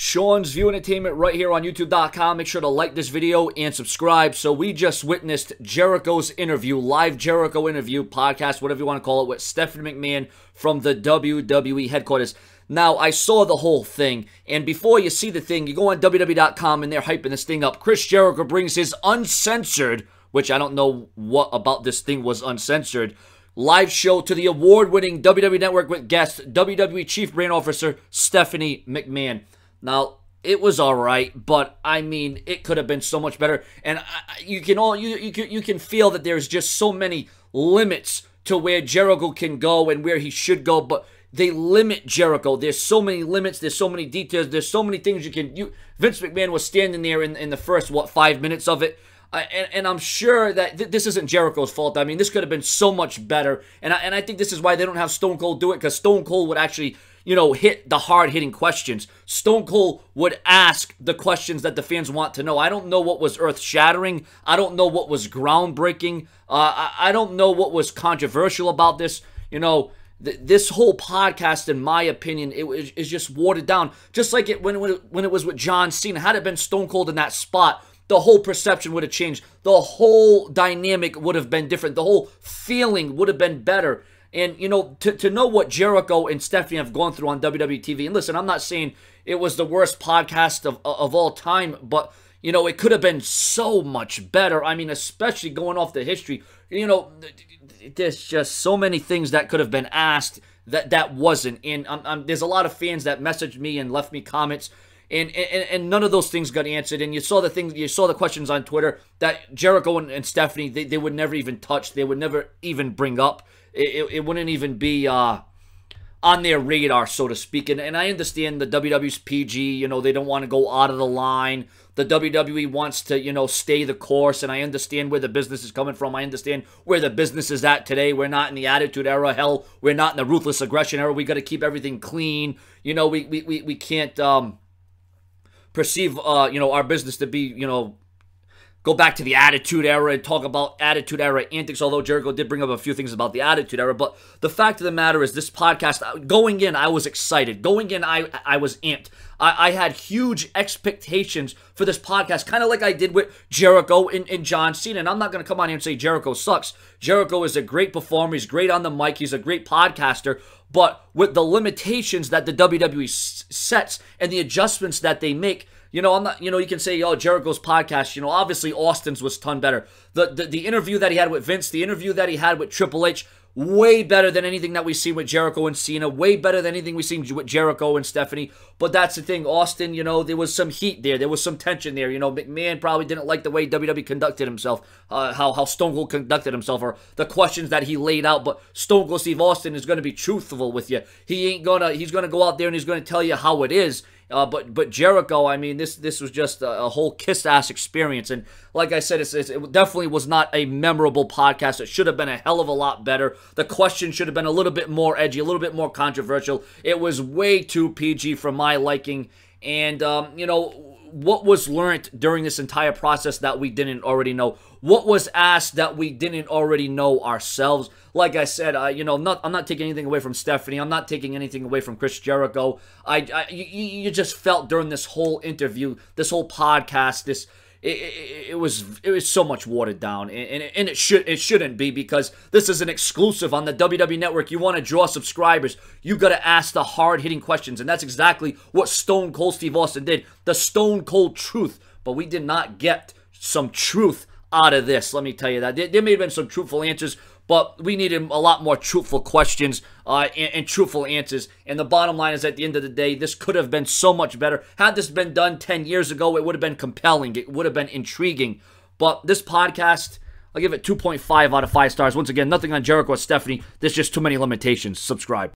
Sean's View Entertainment right here on YouTube.com. Make sure to like this video and subscribe. So we just witnessed Jericho's interview, live Jericho interview, podcast, whatever you want to call it, with Stephanie McMahon from the WWE headquarters. Now, I saw the whole thing, and before you see the thing, you go on WWE.com and they're hyping this thing up. Chris Jericho brings his Uncensored, which I don't know what about this thing was uncensored, live show to the award-winning WWE Network with guest WWE Chief Brand Officer Stephanie McMahon. Now, it was all right, but I mean, it could have been so much better. And you can feel that there's just so many limits to where Jericho can go and where he should go, but they limit Jericho. There's so many limits. There's so many details. There's so many things you can. Vince McMahon was standing there in the first 5 minutes of it. And I'm sure that this isn't Jericho's fault. I mean, this could have been so much better. And I think this is why they don't have Stone Cold do it, because Stone Cold would actually, hit the hard-hitting questions. Stone Cold would ask the questions that the fans want to know. I don't know what was earth-shattering. I don't know what was groundbreaking. I don't know what was controversial about this. This whole podcast, in my opinion, is just watered down. Just like when it was with John Cena. Had it been Stone Cold in that spot, the whole perception would have changed. The whole dynamic would have been different. The whole feeling would have been better. And, to know what Jericho and Stephanie have gone through on WWE TV, and listen, I'm not saying it was the worst podcast of all time, but, it could have been so much better. I mean, especially going off the history. There's just so many things that could have been asked that wasn't. And there's a lot of fans that messaged me and left me comments, and none of those things got answered. And you saw the questions on Twitter that Jericho and Stephanie, they would never even touch. They would never even bring up. It wouldn't even be on their radar, so to speak. And I understand the WWE's PG, they don't want to go out of the line. The WWE wants to, stay the course, and I understand where the business is coming from. I understand where the business is at today. We're not in the Attitude Era. Hell, we're not in the Ruthless Aggression Era. We got to keep everything clean. We can't perceive, our business to be, go back to the Attitude Era and talk about Attitude Era antics, although Jericho did bring up a few things about the Attitude Era. But the fact of the matter is, this podcast, going in, I was excited. Going in, I was amped. I had huge expectations for this podcast, kind of like I did with Jericho and John Cena. And I'm not going to come on here and say Jericho sucks. Jericho is a great performer. He's great on the mic. He's a great podcaster. But with the limitations that the WWE sets and the adjustments that they make, I'm not, you can say, Jericho's podcast, obviously Austin's was a ton better. The interview that he had with Vince, the interview that he had with Triple H, way better than anything that we've seen with Jericho and Cena, way better than anything we've seen with Jericho and Stephanie. But that's the thing, Austin, there was some heat there. There was some tension there. McMahon probably didn't like the way WWE conducted himself, how Stone Cold conducted himself, or the questions that he laid out. But Stone Cold Steve Austin is going to be truthful with you. He's going to go out there and he's going to tell you how it is. But Jericho, I mean, this was just a whole kiss-ass experience. And like I said, it definitely was not a memorable podcast. It should have been a hell of a lot better. The question should have been a little bit more edgy, a little bit more controversial. It was way too PG for my liking. And, what was learned during this entire process that we didn't already know? What was asked that we didn't already know ourselves? Like I said, I'm not taking anything away from Stephanie. I'm not taking anything away from Chris Jericho. You just felt during this whole interview, this whole podcast, it was so much watered down, and it shouldn't be, because this is an exclusive on the WWE Network. You want to draw subscribers, you got to ask the hard-hitting questions, and that's exactly what Stone Cold Steve Austin did, the Stone Cold truth. But we did not get some truth out of this, let me tell you that. There may have been some truthful answers, but we needed a lot more truthful questions and truthful answers. And the bottom line is, at the end of the day, this could have been so much better. Had this been done 10 years ago, it would have been compelling. It would have been intriguing. But this podcast, I'll give it 2.5 out of 5 stars. Once again, nothing on Jericho or Stephanie. There's just too many limitations. Subscribe.